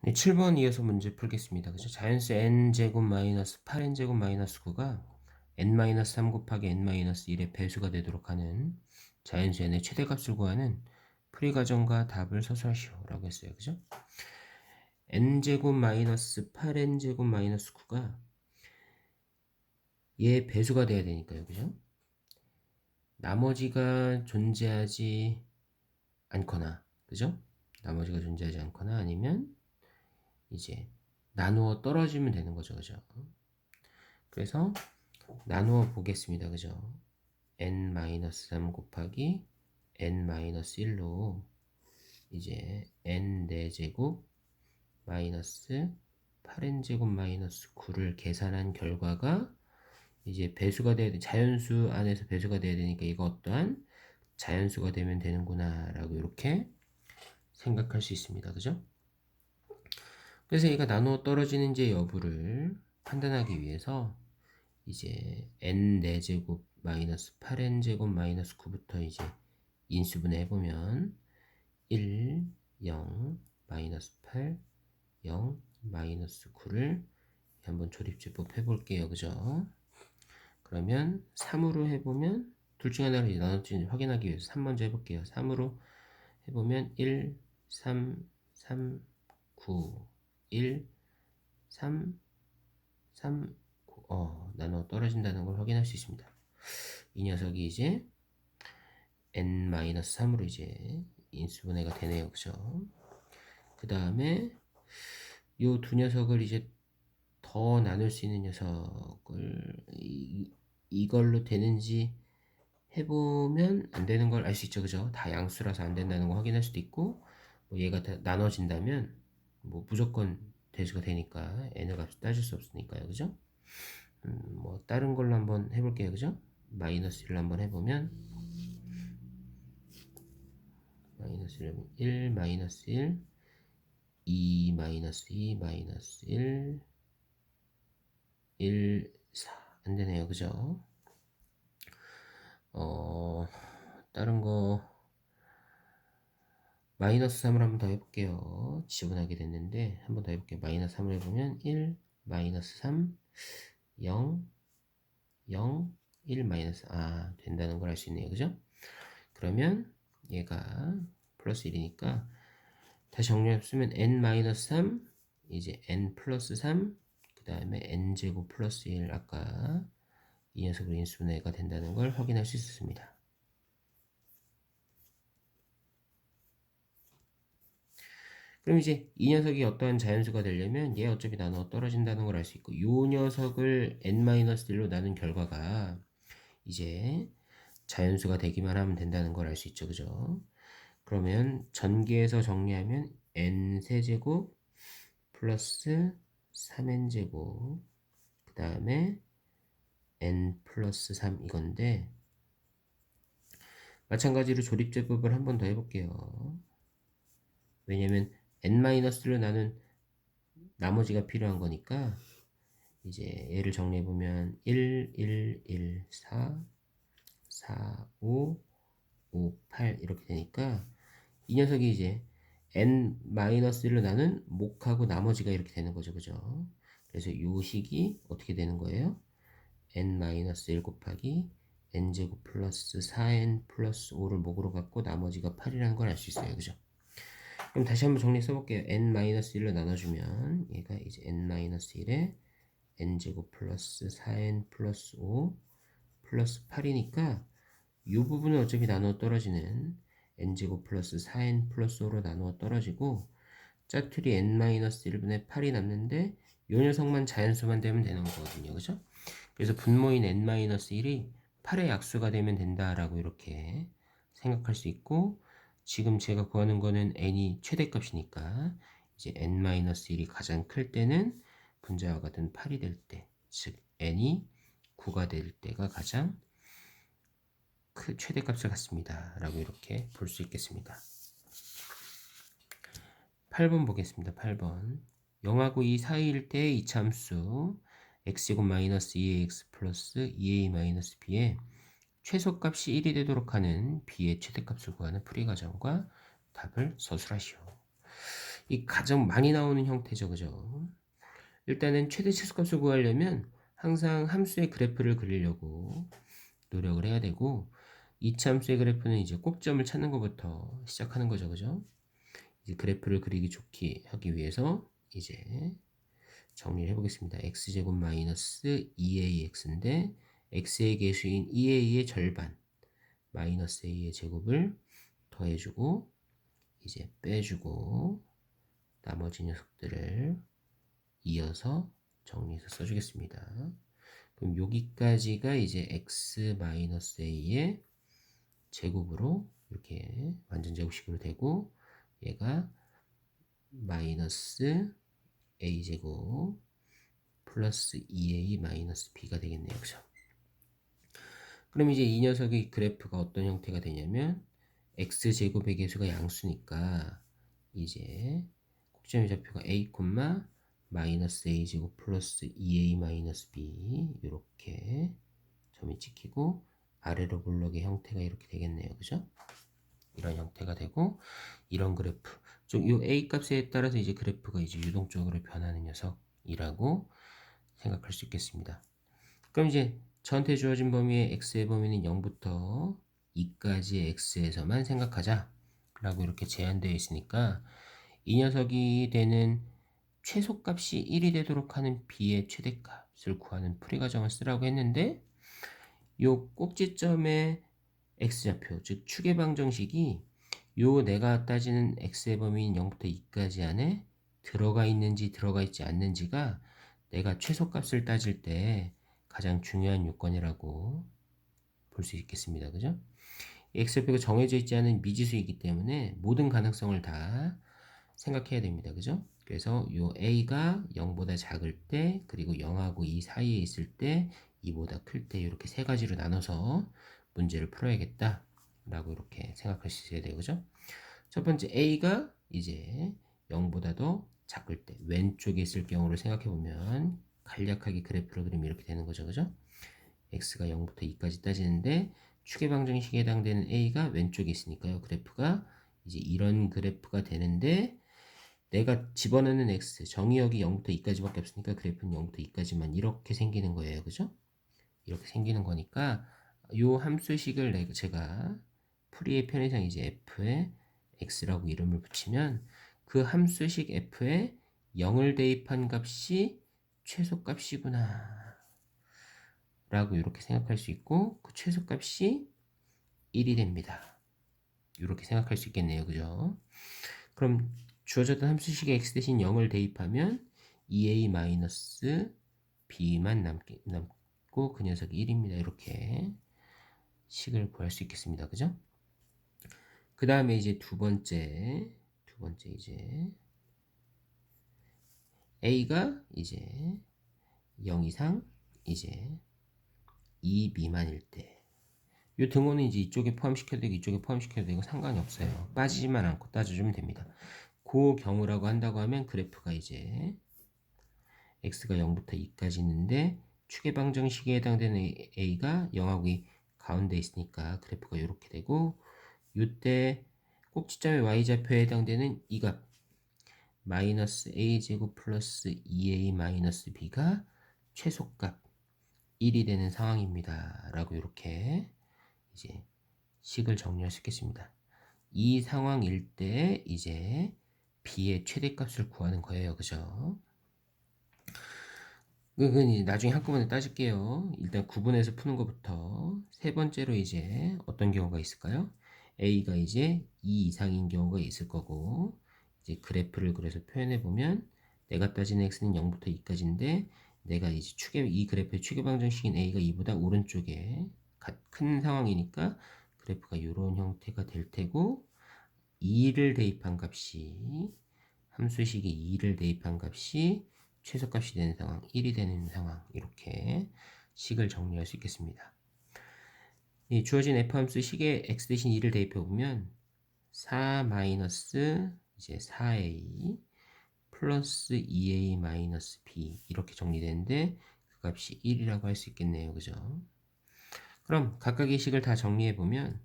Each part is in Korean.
네, 7번 이어서 문제 풀겠습니다. 그죠? 자연수 n제곱 마이너스 8n제곱 마이너스 9가 n-3 곱하기 n-1의 배수가 되도록 하는 자연수 n의 최대값을 구하는 풀이 과정과 답을 서술하시오 라고 했어요. 그죠? n제곱 마이너스 8n제곱 마이너스 9가 얘 배수가 돼야 되니까요. 그죠? 나머지가 존재하지 않거나, 그죠? 나머지가 존재하지 않거나 아니면 이제 나누어 떨어지면 되는 거죠. 그죠? 그래서 나누어 보겠습니다. 그죠? n-3 곱하기 n-1로 이제 n 4제곱 마이너스 8n제곱 마이너스 9를 계산한 결과가 이제 배수가 돼야 돼. 자연수 안에서 배수가 돼야 되니까 이거 어떠한 자연수가 되면 되는구나 라고 이렇게 생각할 수 있습니다. 그죠? 그래서 얘가 나누어 떨어지는지 여부를 판단하기 위해서 이제 n 4제곱 마이너스 8n제곱 마이너스 9부터 이제 인수분해 해보면 1, 0, 마이너스 8, 0, 마이너스 9를 한번 조립제법 해볼게요. 그죠? 그러면 3으로 해보면 둘 중에 하나를 나눠지는지 확인하기 위해서 3 먼저 해볼게요. 3으로 해보면 1, 3, 3, 9, 1, 3, 3, 9. 나눠 떨어진다는 걸 확인할 수 있습니다. 이 녀석이 이제 n-3으로 이제 인수분해가 되네요. 그죠? 그 다음에 요 두 녀석을 이제 더 나눌 수 있는 녀석을 이걸로 되는지 해보면 안 되는 걸 알 수 있죠. 그죠? 다 양수라서 안 된다는 거 확인할 수도 있고, 뭐 얘가 다 나눠진다면 뭐 무조건 대수가 되니까 n의 값을 따질 수 없으니까요. 그죠? 뭐 다른 걸로 한번 해볼게요. 그죠? 마이너스 1로 한번 해보면 마이너스 1, 마이너스 1, 2, 마이너스 2, 마이너스 1, 1, 4. 안 되네요. 그죠? 다른 거, 마이너스 3을 한번 더 해볼게요. 지분하게 됐는데, 한번 더 해볼게요. 마이너스 3을 해보면 1, 마이너스 3, 0, 0, 1, 마이너스, 된다는 걸 알 수 있네요. 그죠? 그러면 얘가 플러스 1이니까, 다시 정리해보면 n-3, 이제 n 플러스 3, 그 다음에 n제곱 플러스 1, 아까 이 녀석으로 인수분해가 된다는 걸 확인할 수 있었습니다. 그럼 이제 이 녀석이 어떠한 자연수가 되려면 얘 어차피 나누어 떨어진다는 걸 알 수 있고 이 녀석을 n-1로 나눈 결과가 이제 자연수가 되기만 하면 된다는 걸 알 수 있죠. 그죠? 그러면 전개해서 정리하면 n 세제곱 플러스 3n제곱 그 다음에 n 플러스 3 이건데 마찬가지로 조립제법을 한 번 더 해볼게요. 왜냐면 n-1로 나눈 나머지가 필요한 거니까 이제 얘를 정리해보면 1, 1, 1, 4, 4, 5, 5, 8 이렇게 되니까 이 녀석이 이제 n-1로 나눈 목하고 나머지가 이렇게 되는 거죠. 그죠? 그래서 이 식이 어떻게 되는 거예요? n-1 곱하기 n제곱 플러스 4n 플러스 5를 목으로 갖고 나머지가 8이라는 걸 알 수 있어요. 그죠? 그럼 다시 한번 정리 써볼게요. n-1로 나눠주면 얘가 이제 n-1에 n제곱 플러스 4n 플러스 5 플러스 8이니까 이 부분은 어차피 나누어 떨어지는 n제곱 플러스 4n 플러스 5로 나누어 떨어지고 짜투리 n-1분의 8이 남는데 이 녀석만 자연수만 되면 되는 거거든요. 그죠? 그래서 분모인 n-1이 8의 약수가 되면 된다라고 이렇게 생각할 수 있고 지금 제가 구하는 거는 n이 최대값이니까 이제 n-1이 가장 클 때는 분자와 같은 8이 될 때, 즉 n이 9가 될 때가 가장 최대값을 갖습니다. 라고 이렇게 볼 수 있겠습니다. 8번 보겠습니다. 8번 0하고 2 사이일 때 이차함수 x제곱 마이너스 2ax 플러스 2a 마이너스 b의 최소값이 1이 되도록 하는 b의 최대값을 구하는 풀이 과정과 답을 서술하시오. 이 가장 많이 나오는 형태죠. 그죠? 일단은 최대 최소값을 구하려면 항상 함수의 그래프를 그리려고 노력을 해야 되고, 이차함수의 그래프는 이제 꼭점을 찾는 것부터 시작하는 거죠. 그죠? 이제 그래프를 그리기 좋게 하기 위해서 이제 정리를 해보겠습니다. x제곱 마이너스 2ax인데 x의 계수인 2a의 절반 마이너스 a의 제곱을 더해주고 이제 빼주고 나머지 녀석들을 이어서 정리해서 써주겠습니다. 그럼 여기까지가 이제 x 마이너스 a의 제곱으로 이렇게 완전 제곱식으로 되고, 얘가 마이너스 a제곱 플러스 2a 마이너스 b가 되겠네요. 그죠? 그럼 이제 이 녀석의 그래프가 어떤 형태가 되냐면 x제곱의 계수가 양수니까 이제 꼭지점의 좌표가 a, 마이너스 a제곱 플러스 2a 마이너스 b 이렇게 점이 찍히고 아래로 블록의 형태가 이렇게 되겠네요. 그죠? 이런 형태가 되고, 이런 그래프 이 a 값에 따라서 이제 그래프가 이제 유동적으로 변하는 녀석이라고 생각할 수 있겠습니다. 그럼 이제 저한테 주어진 범위의 x의 범위는 0부터 2까지의 x에서만 생각하자 라고 이렇게 제한되어 있으니까, 이 녀석이 되는 최소값이 1이 되도록 하는 b의 최대값을 구하는 풀이 과정을 쓰라고 했는데, 요 꼭지점의 x좌표, 즉 추계방정식이 요 내가 따지는 x의 범위인 0부터 2까지 안에 들어가 있는지 들어가 있지 않는지가 내가 최소값을 따질 때 가장 중요한 요건이라고 볼 수 있겠습니다. 그죠? x좌표가 정해져 있지 않은 미지수이기 때문에 모든 가능성을 다 생각해야 됩니다. 그죠? 그래서 요 a가 0보다 작을 때, 그리고 0하고 2 사이에 있을 때, 2보다 클 때, 이렇게 세 가지로 나눠서 문제를 풀어야겠다 라고 이렇게 생각할 수 있어야 돼요. 그죠? 첫 번째 a가 이제 0보다 더 작을 때 왼쪽에 있을 경우를 생각해 보면 간략하게 그래프를 그리면 이렇게 되는 거죠. 그죠? x가 0부터 2까지 따지는데 추계방정식에 해당되는 a가 왼쪽에 있으니까요. 그래프가 이제 이런 그래프가 되는데, 내가 집어넣는 x 정의역이 0부터 2까지밖에 없으니까 그래프는 0부터 2까지만 이렇게 생기는 거예요. 그죠? 이렇게 생기는 거니까 요 함수식을 제가 풀이의 편의상 이제 f에 x라고 이름을 붙이면, 그 함수식 f에 0을 대입한 값이 최소값이구나 라고 이렇게 생각할 수 있고, 그 최소값이 1이 됩니다. 이렇게 생각할 수 있겠네요. 그죠? 그럼 주어졌던 함수식에 x 대신 0을 대입하면 2a-b만 남고 그 녀석이 1입니다. 이렇게 식을 구할 수 있겠습니다. 그죠? 그 다음에 이제 두 번째 이제 a가 이제 0 이상 이제 2 미만일 때, 이 등호는 이제 이쪽에 포함시켜도 되고 이쪽에 포함시켜도 되고 상관이 없어요. 빠지지만 않고 따져주면 됩니다. 그 경우라고 한다고 하면 그래프가 이제 x가 0부터 2까지 있는데 추계방정식에 해당되는 a가 0하고 2 가운데 있으니까 그래프가 이렇게 되고, 이때 꼭지점의 y좌표에 해당되는 이 값 마이너스 a제곱 플러스 2a 마이너스 b가 최소값 1이 되는 상황입니다 라고 이렇게 이제 식을 정리할 수 있겠습니다. 이 상황일 때 이제 b의 최대값을 구하는 거예요. 그죠? 그건 이제 나중에 한꺼번에 따질게요. 일단 구분해서 푸는 것부터. 세 번째로 이제 어떤 경우가 있을까요? a가 이제 2 이상인 경우가 있을 거고, 이제 그래프를 그래서 표현해 보면 내가 따지는 x는 0부터 2까지인데 내가 이제 이 그래프의 추계방정식인 a가 2보다 오른쪽에 큰 상황이니까 그래프가 이런 형태가 될 테고, 2를 대입한 값이 함수식이 2를 대입한 값이 최소값이 되는 상황, 1이 되는 상황, 이렇게 식을 정리할 수 있겠습니다. 이 주어진 f함수 식에 x 대신 2를 대입해 보면 4 마이너스 이제 4a 플러스 2a 마이너스 b 이렇게 정리되는데 그 값이 1이라고 할 수 있겠네요. 그죠? 그럼 각각의 식을 다 정리해 보면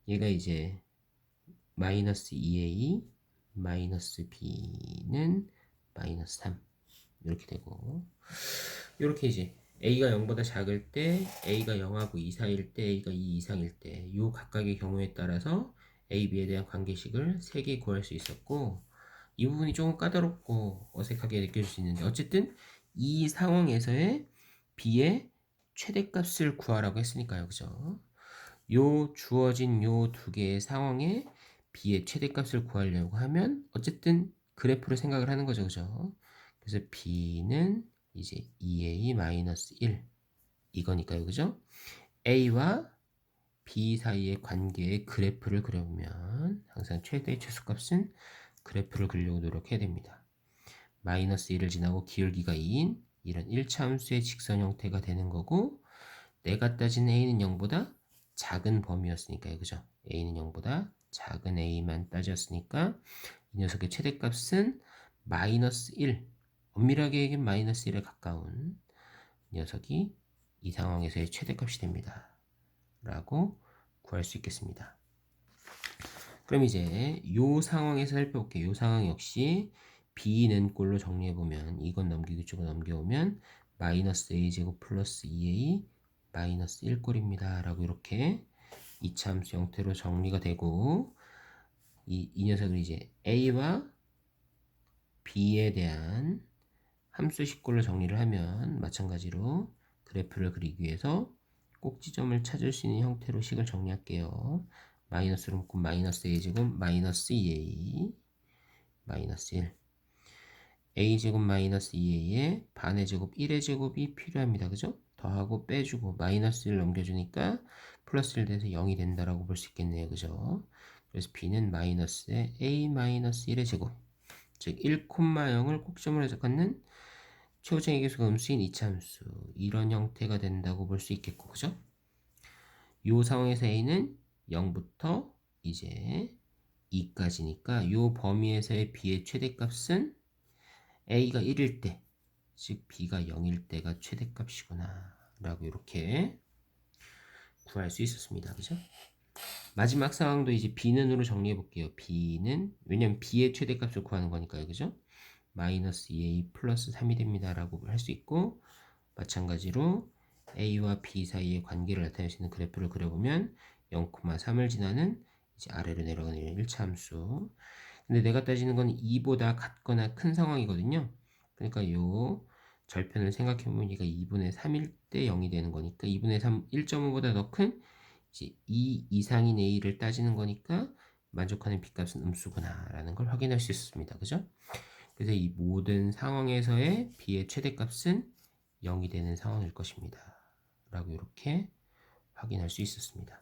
얘가 이제 마이너스 2a 마이너스 b는 마이너스 3 이렇게 되고, 이렇게 이제 a가 0보다 작을 때, a가 0하고 2 사이일 때, a가 2 이상일 때, 요 각각의 경우에 따라서 a, b에 대한 관계식을 3개 구할 수 있었고, 이 부분이 조금 까다롭고 어색하게 느껴질 수 있는데, 어쨌든 이 상황에서의 b의 최대값을 구하라고 했으니까요, 그죠? 요 주어진 요 두 개의 상황에 b의 최대값을 구하려고 하면 어쨌든 그래프를 생각을 하는 거죠, 그죠? 그래서 b는 이제 2a-1 이거니까요, 그죠? a와 b 사이의 관계의 그래프를 그려보면 항상 최대의 최소값은 그래프를 그리려고 노력해야 됩니다. 마이너스 1을 지나고 기울기가 2인 이런 1차 함수의 직선 형태가 되는 거고, 내가 따진 a는 0보다 작은 범위였으니까요, 그죠? a는 0보다 작은 a만 따졌으니까 이 녀석의 최대값은 마이너스 1, 엄밀하게 얘기하면 마이너스 1에 가까운 녀석이 이 상황에서의 최대값이 됩니다 라고 구할 수 있겠습니다. 그럼 이제 이 상황에서 살펴볼게요. 이 상황 역시 b는 꼴로 정리해보면, 이건 넘기고 이쪽으로 넘겨오면 마이너스 a제곱 플러스 2a 마이너스 1꼴입니다 라고 이렇게 이차함수 형태로 정리가 되고, 이 녀석을 이제 a와 b에 대한 함수식꼴로 정리를 하면 마찬가지로 그래프를 그리기 위해서 꼭지점을 찾을 수 있는 형태로 식을 정리할게요. 마이너스로 묶으면 마이너스 a제곱 마이너스 2a 마이너스 1, a제곱 마이너스 2a에 반의 제곱 1의 제곱이 필요합니다. 그죠? 더하고 빼주고 마이너스 1 넘겨주니까 플러스 1 돼서 0이 된다라고 볼 수 있겠네요. 그죠? 그래서 b는 마이너스에 a 마이너스 1의 제곱, 즉 1,0을 꼭지점으로 해서 갖는 최고점의 계수가 음수인 이차함수, 이런 형태가 된다고 볼 수 있겠고, 그죠? 이 상황에서 a는 0부터 이제 2까지니까 이 범위에서의 b의 최대값은 a가 1일 때, 즉 b가 0일 때가 최대값이구나 라고 이렇게 구할 수 있었습니다. 그죠? 마지막 상황도 이제 b는으로 정리해 볼게요. b는, 왜냐면 b의 최대값을 구하는 거니까요. 그죠? 마이너스 2a 플러스 3이 됩니다 라고 할 수 있고, 마찬가지로 a와 b 사이의 관계를 나타낼 수 있는 그래프를 그려보면 0,3을 지나는 이제 아래로 내려가는 1차 함수. 근데 내가 따지는 건 2보다 같거나 큰 상황이거든요. 그러니까 요 절편을 생각해보면 얘가 2분의 3일 때 0이 되는 거니까 2분의 3, 1.5보다 더 큰 이제 2 이상인 a를 따지는 거니까 만족하는 b값은 음수구나 라는 걸 확인할 수 있습니다. 그죠? 그래서 이 모든 상황에서의 b의 최대값은 0이 되는 상황일 것입니다 라고 이렇게 확인할 수 있었습니다.